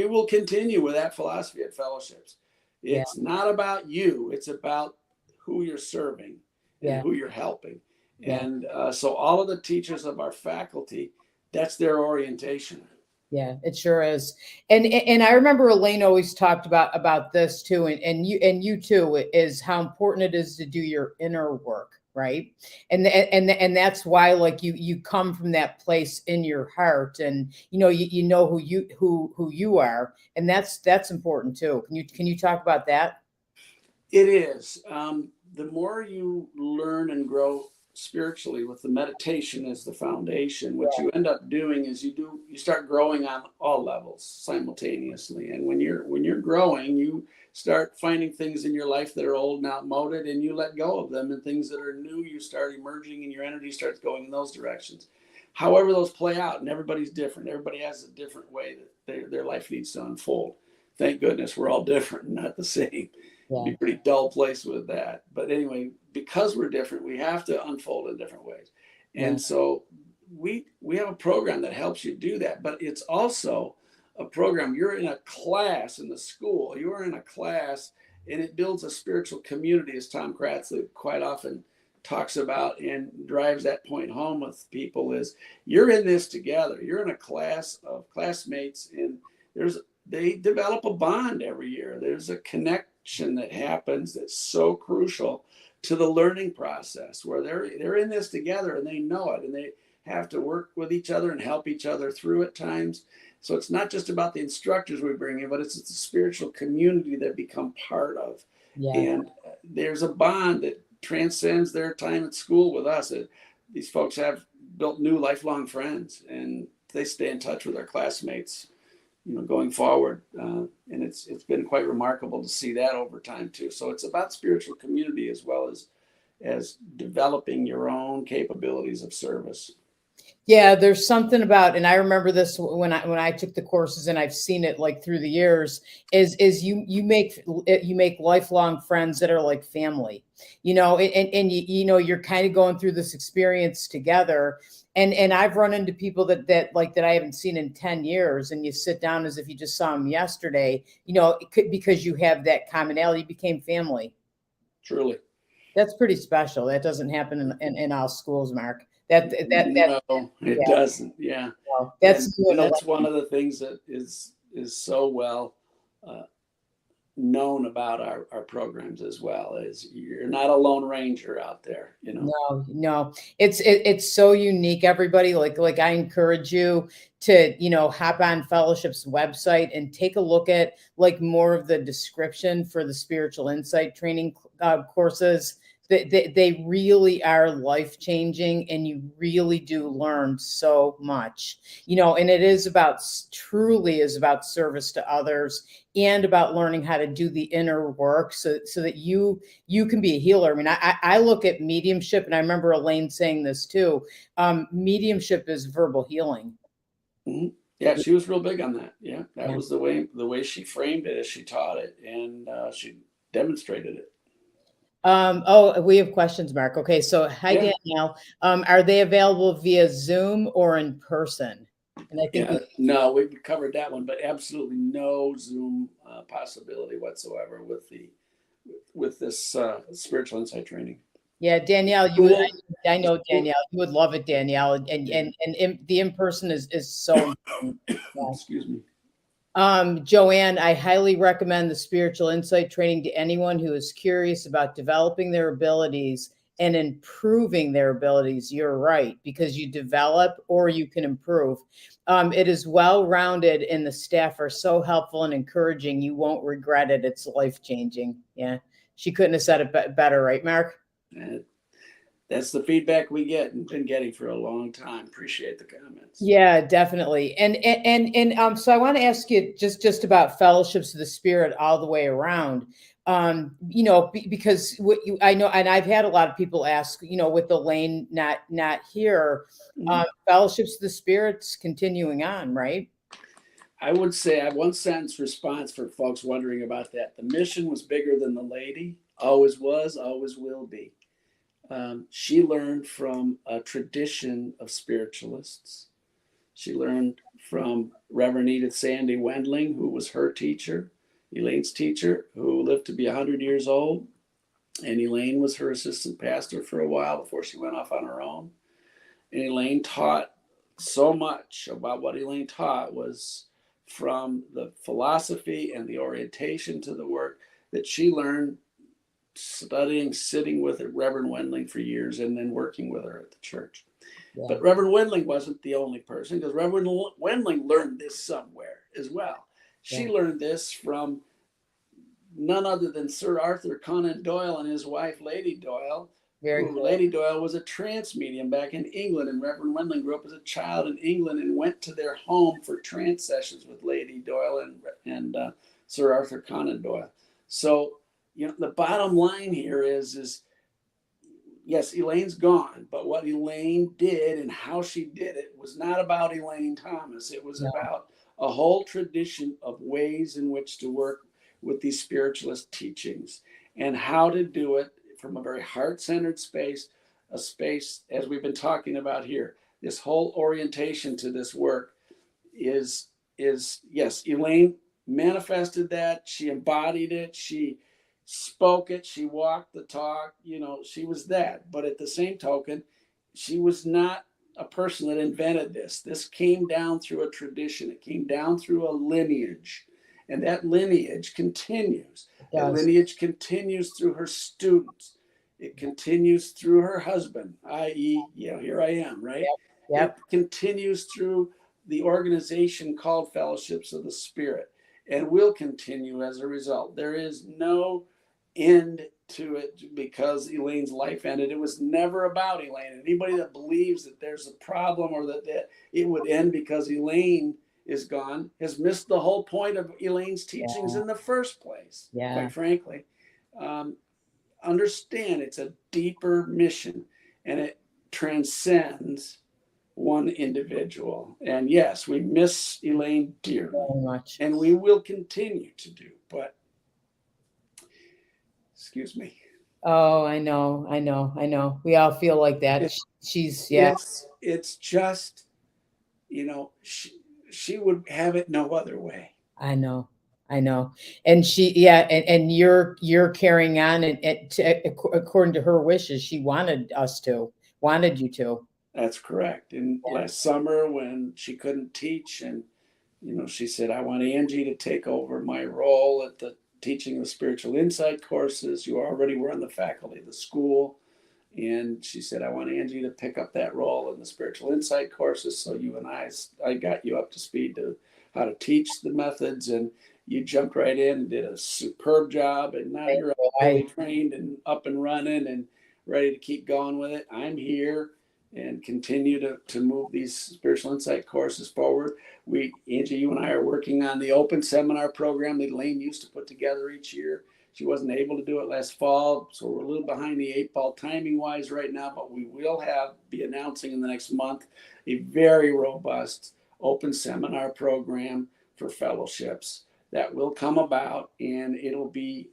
will continue with that philosophy at fellowships. Yeah. It's not about you, it's about who you're serving and Yeah. who you're helping. Yeah. And so all of the teachers of our faculty, that's their orientation. Yeah, it sure is. And I remember Elaine always talked about this too, and you too, is how important it is to do your inner work, right? And that's why, like, you come from that place in your heart, and you know who you are, and that's important too. Can you talk about that? It is. The more you learn and grow spiritually with the meditation as the foundation, what you end up doing is you start growing on all levels simultaneously. And when you're growing, you start finding things in your life that are old and outmoded, and you let go of them, and things that are new, you start emerging, and your energy starts going in those directions. However, those play out, and everybody's different. Everybody has a different way that their life needs to unfold. Thank goodness we're all different, not the same. Yeah. Be a pretty dull place with that. But anyway, because we're different, we have to unfold in different ways. Yeah. And so we have a program that helps you do that. But it's also a program. You're in a class in the school. You're in a class, and it builds a spiritual community, as Tom Kratzley quite often talks about and drives that point home with people. Is you're in this together. You're in a class of classmates, and they develop a bond every year. There's a connection that happens that's so crucial to the learning process, where they're in this together and they know it, and they have to work with each other and help each other through at times. So it's not just about the instructors we bring in, but it's the spiritual community that become part of. Yeah. And there's a bond that transcends their time at school with us. These folks have built new lifelong friends, and they stay in touch with their classmates, going forward. And it's been quite remarkable to see that over time too. So it's about spiritual community as well as developing your own capabilities of service. Yeah, there's something about, and I remember this when I took the courses, and I've seen it like through the years, is you make lifelong friends that are like family, and you're kind of going through this experience together. And I've run into people that I haven't seen in 10 years, and you sit down as if you just saw them yesterday, because you have that commonality, you became family. Truly. That's pretty special. That doesn't happen in our schools, Mark. That No, it Yeah. doesn't. Yeah. Well, And, that's and doing a that's one of the things that is so well uh, known about our programs as well, is you're not a lone ranger out there. No, it's so unique. Everybody, like I encourage you to, hop on Fellowship's website and take a look at like more of the description for the spiritual insight training courses. They really are life changing, and you really do learn so much, and it is truly is about service to others, and about learning how to do the inner work, so that you can be a healer. I mean, I look at mediumship, and I remember Elaine saying this too. Mediumship is verbal healing. Mm-hmm. Yeah, she was real big on that. Yeah, that Yeah. was the way she framed it as she taught it, and she demonstrated it. Oh, we have questions, Mark. Okay, so hi, Yeah, Danielle. Are they available via Zoom or in person? And I think yeah. No, we covered that one, but absolutely no Zoom possibility whatsoever with this spiritual insight training. yeah, Danielle, you would. Cool. I know Danielle, you would love it, Danielle, and the in person is so important. Yeah. Excuse me. Joanne, I highly recommend the spiritual insight training to anyone who is curious about developing their abilities and improving their abilities. You're right, because you develop or you can improve. It is well-rounded, and the staff are so helpful and encouraging. You won't regret it. It's life-changing. Yeah. She couldn't have said it better, right, Mark? And that's the feedback we get and been getting for a long time. Appreciate the comments. Yeah, definitely. And so I want to ask you just about fellowships of the Spirit all the way around. Because what I know, and I've had a lot of people ask, with Elaine not here, fellowships of the Spirit's continuing on, right? I would say I have one sentence response for folks wondering about that. The mission was bigger than the lady, always was, always will be. She learned from a tradition of spiritualists. She learned from Reverend Edith Sandy Wendling, who was her teacher, Elaine's teacher, who lived to be 100 years old. And Elaine was her assistant pastor for a while before she went off on her own. And Elaine taught so much about what Elaine taught was from the philosophy and the orientation to the work that she learned studying, sitting with Reverend Wendling for years and then working with her at the church. Yeah. But Reverend Wendling wasn't the only person, because Reverend Wendling learned this somewhere as well. She learned this from none other than Sir Arthur Conan Doyle and his wife, Lady Doyle. Lady Doyle was a trance medium back in England, and Reverend Wendling grew up as a child in England and went to their home for trance sessions with Lady Doyle and Sir Arthur Conan Doyle. So, the bottom line here is yes, Elaine's gone, but what Elaine did and how she did it was not about Elaine Thomas. It was about a whole tradition of ways in which to work with these spiritualist teachings and how to do it from a very heart-centered space, a space, as we've been talking about here. This whole orientation to this work is yes, Elaine manifested that. She embodied it. She spoke it. She walked the talk. She was that. But at the same token, she was not a person that invented this. This came down through a tradition. It came down through a lineage. And that lineage continues. That lineage continues through her students. It continues through her husband, i.e., here I am, right? Yep. It continues through the organization called Fellowships of the Spirit, and will continue as a result. There is no end to it because Elaine's life ended. It was never about Elaine. Anybody that believes that there's a problem or that it would end because Elaine is gone has missed the whole point of Elaine's teachings in the first place, quite frankly. Understand it's a deeper mission, and it transcends one individual. And yes, we miss Elaine dearly, very much, and we will continue to do. But excuse me. Oh, I know. We all feel like that. She's It's just, she would have it no other way. I know. And she, and you're carrying on according to her wishes. She wanted you to. That's correct. And last summer when she couldn't teach, and, she said, I want Angie to take over my role at the teaching of the spiritual insight courses. You already were on the faculty of the school. And she said, I want Angie to pick up that role in the spiritual insight courses. So you and I got you up to speed to how to teach the methods, and you jumped right in and did a superb job. And now you're fully trained and up and running and ready to keep going with it. I'm here and continue to move these spiritual insight courses forward. Angie, you and I are working on the open seminar program that Elaine used to put together each year. She wasn't able to do it last fall, so we're a little behind the 8 ball timing wise right now, but we will be announcing in the next month a very robust open seminar program for fellowships that will come about, and it'll be,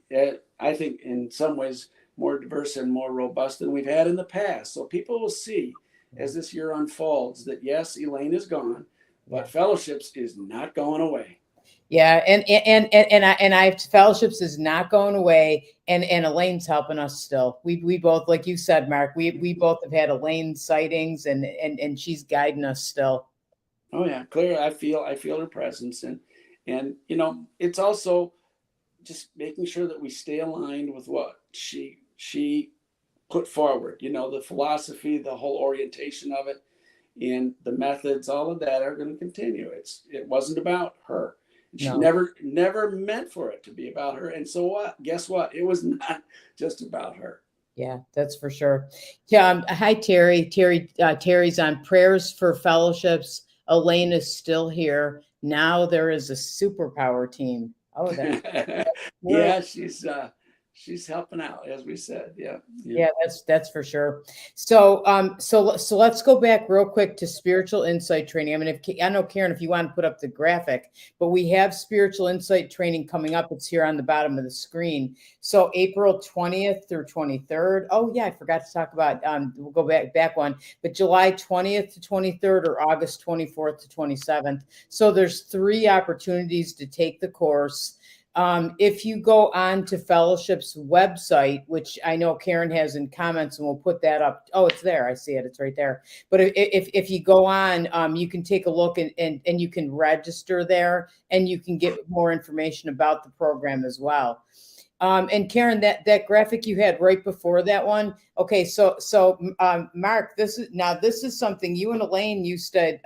I think, in some ways more diverse and more robust than we've had in the past. So people will see as this year unfolds that yes, Elaine is gone, but fellowships is not going away. Yeah, and I fellowships is not going away, and Elaine's helping us still. We both, like you said, Mark, we both have had Elaine sightings, and she's guiding us still. Oh yeah, clear. I feel her presence, and it's also just making sure that we stay aligned with what she put forward. You know, the philosophy, the whole orientation of it, and the methods, all of that are going to continue. It wasn't about her. She No. never meant for it to be about her. And so what? Guess what? It was not just about her. Yeah, that's for sure. Yeah. Hi, Terry. Terry's on prayers for fellowships. Elaine is still here. Now there is a superpower team. Oh, Yeah, she's helping out, as we said. Yeah. yeah, that's for sure. So, so let's go back real quick to spiritual insight training. I mean, I know, Karen, if you want to put up the graphic, but we have spiritual insight training coming up. It's here on the bottom of the screen. So April 20th through 23rd. Oh yeah, I forgot to talk about. We'll go back one, but July 20th to 23rd or August 24th to 27th. So there's 3 opportunities to take the course. If you go on to Fellowship's website, which I know Karen has in comments, and we'll put that up. Oh, it's there. I see it. It's right there. But if you go on, you can take a look and you can register there, and you can get more information about the program as well. And Karen, that graphic you had right before that one. Okay, so Mark, this is something you and Elaine used to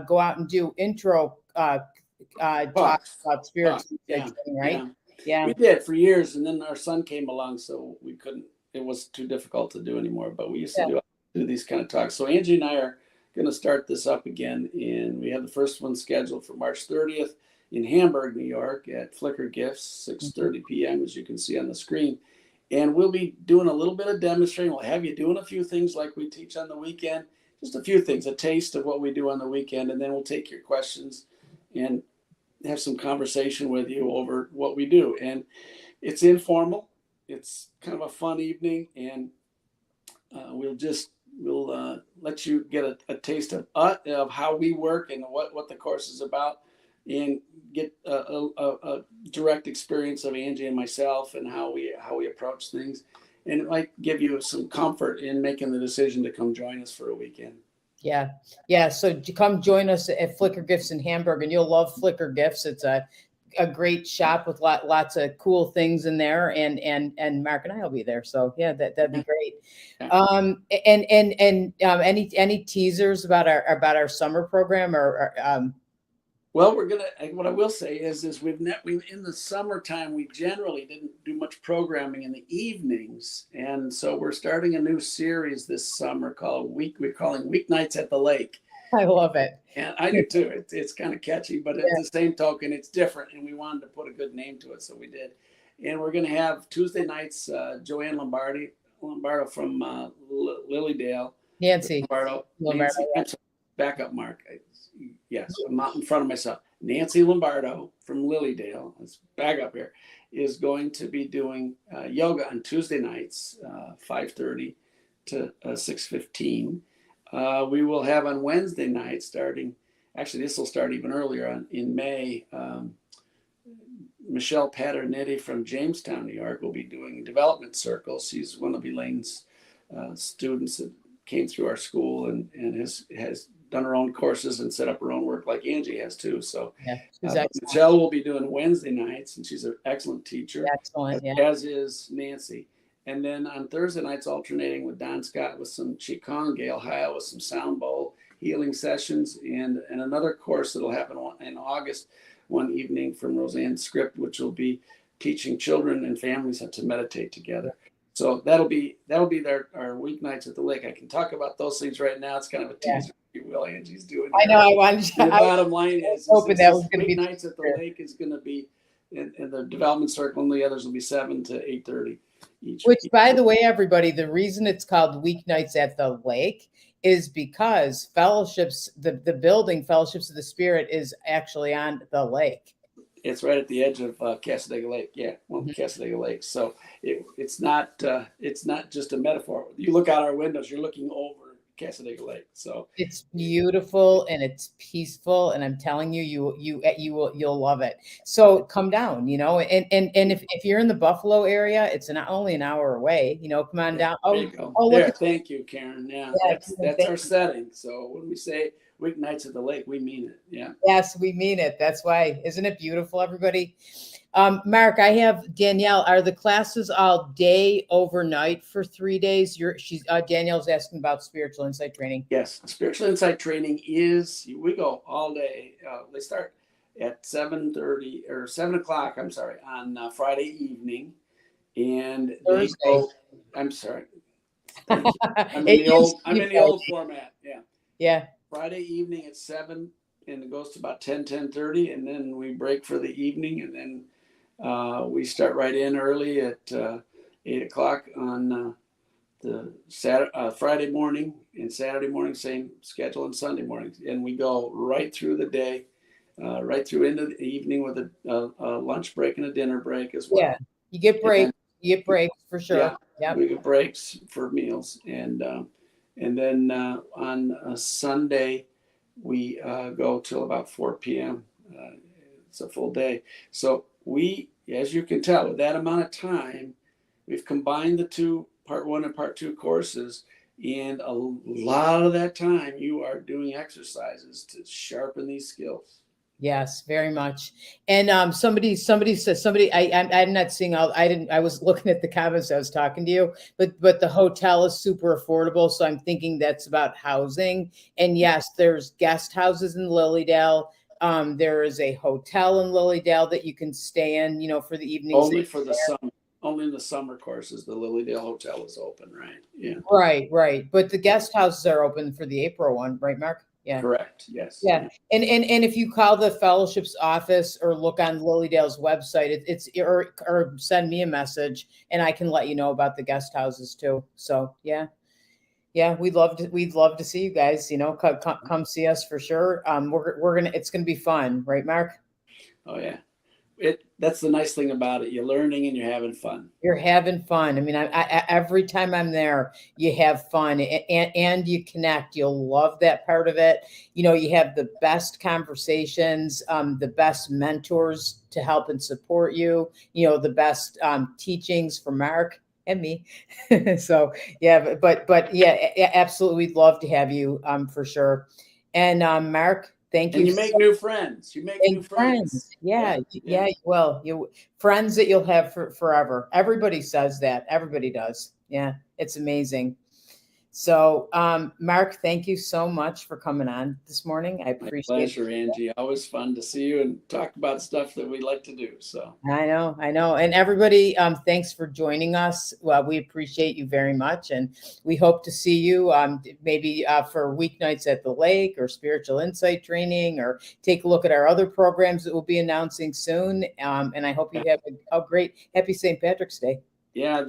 go out and do intro talk about spiritual Yeah, training, right? yeah. We did for years, and then our son came along, so we couldn't. It was too difficult to do anymore. But we used to do these kind of talks. So Angie and I are going to start this up again, and we have the first one scheduled for March 30th in Hamburg, New York, at Flicker Gifts, 6:30 p.m. as you can see on the screen. And we'll be doing a little bit of demonstrating. We'll have you doing a few things like we teach on the weekend, just a few things, a taste of what we do on the weekend, and then we'll take your questions and have some conversation with you over what we do. And it's informal. It's kind of a fun evening, and we'll let you get a taste of how we work and what the course is about, and get a direct experience of Angie and myself and how we approach things. And it might give you some comfort in making the decision to come join us for a weekend. Yeah. Yeah. So come join us at Flicker Gifts in Hamburg, and you'll love Flicker Gifts. It's a great shop with lots of cool things in there, and Mark and I will be there. So yeah, that'd be great. Any teasers about our summer program or Well, what I will say is we in the summertime, we generally didn't do much programming in the evenings. And so we're starting a new series this summer we're calling Weeknights at the Lake. I love it. And I do too. It's kind of catchy, but at the same token, it's different. And we wanted to put a good name to it. So we did. And we're going to have Tuesday nights, Joanne Lombardo from Lilydale. Nancy. Nancy, back up, Mark. Yes, I'm out in front of myself. Nancy Lombardo from Lilydale, let's back up here, is going to be doing yoga on Tuesday nights, 5:30 to 6:15. We will have on Wednesday nights this will start even earlier in May. Michelle Paternetti from Jamestown, New York, will be doing development circles. She's one of Elaine's students that came through our school and has done her own courses and set up her own work like Angie has too. So Michelle will be doing Wednesday nights, and she's an excellent teacher. Excellent, as is Nancy. And then on Thursday nights, alternating with Don Scott with some Qigong, Gail Heil with some sound bowl healing sessions, and another course that'll happen in August, one evening from Roseanne Script, which will be teaching children and families how to meditate together. So that'll be our weeknights at the lake. I can talk about those things right now. It's kind of a teaser, if you will. Angie's doing. I know. I wanted. The bottom line is that was going to be weeknights at the lake is going to be in the development circle, and the others will be 7 to 8:30 each. Which, by the way, everybody, the reason it's called Weeknights at the Lake is because Fellowships, the building Fellowships of the Spirit, is actually on the lake. It's right at the edge of Cassadaga Lake. Yeah, Cassadaga Lake. So it's not just a metaphor. You look out our windows, you're looking over Cassadaga Lake. So it's beautiful and it's peaceful, and I'm telling you, you'll love it. So come down, and if you're in the Buffalo area, it's not only an hour away. Come on down. There you go. Look. Thank you, Karen. Yeah, that's our setting. So when we say weeknights at the lake, we mean it. Yeah. Yes, we mean it. That's why. Isn't it beautiful, everybody? Mark, I have Danielle. Are the classes all day, overnight for 3 days? Danielle's asking about spiritual insight training. Yes, spiritual insight training we go all day. They start at 7:30 or 7 o'clock. I'm sorry, on Friday evening, and they Thursday. go. I'm sorry. Thank you. I'm It in used to be the old Friday. format. Yeah. Yeah. Friday evening at 7, and it goes to about 10:30, and then we break for the evening, and then we start right in early at 8 o'clock on Friday morning and Saturday morning, same schedule, and Sunday mornings, and we go right through the day, right through into the evening with a lunch break and a dinner break as well. Yeah, you get breaks. You get breaks for sure. Yeah, Yep. we get breaks for meals, and then on a Sunday we go till about 4 p.m. It's a full day, so we, as you can tell, with that amount of time, we've combined the two part 1 and part 2 courses, and a lot of that time you are doing exercises to sharpen these skills. Yes, very much. And somebody says, I'm not seeing all, I was looking at the comments. I was talking to you, but the hotel is super affordable, so I'm thinking that's about housing. And yes, there's guest houses in Lilydale. There is a hotel in Lilydale that you can stay in, for the evenings. Only for the summer. Only in the summer courses, the Lilydale Hotel is open, right? Yeah. Right. But the guest houses are open for the April one, right, Mark? Yeah. Correct. Yes. Yeah. And if you call the fellowship's office or look on Lilydale's website, or send me a message and I can let you know about the guest houses too. So yeah. We'd love to see you guys, come see us for sure. It's gonna be fun, right, Mark? Oh yeah. That's the nice thing about it. You're learning and you're having fun. You're having fun. I mean, I every time I'm there, you have fun and you connect. You'll love that part of it. You have the best conversations, the best mentors to help and support you. The best teachings from Mark and me. So yeah, but yeah, absolutely, we'd love to have you for sure. And Mark, thank you. And you make new friends. You make new friends. Yeah. You will. Friends that you'll have for forever. Everybody says that. Everybody does. Yeah, it's amazing. So, Mark, thank you so much for coming on this morning. I My appreciate pleasure, Angie. Always fun to see you and talk about stuff that we like to do. So I know. And everybody, thanks for joining us. Well, we appreciate you very much. And we hope to see you maybe for weeknights at the lake or spiritual insight training, or take a look at our other programs that we'll be announcing soon. And I hope you have a great, happy St. Patrick's Day. Yeah,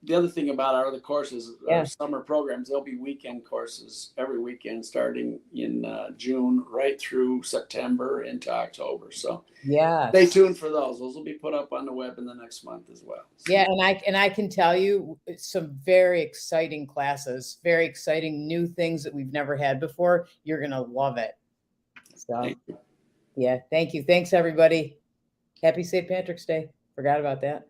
the other thing about our other courses, our summer programs, there'll be weekend courses every weekend starting in June right through September into October. So stay tuned for those. Those will be put up on the web in the next month as well. So. Yeah, and I can tell you some very exciting classes, very exciting new things that we've never had before. You're gonna love it. So yeah, thank you. Thanks everybody. Happy St. Patrick's Day. Forgot about that.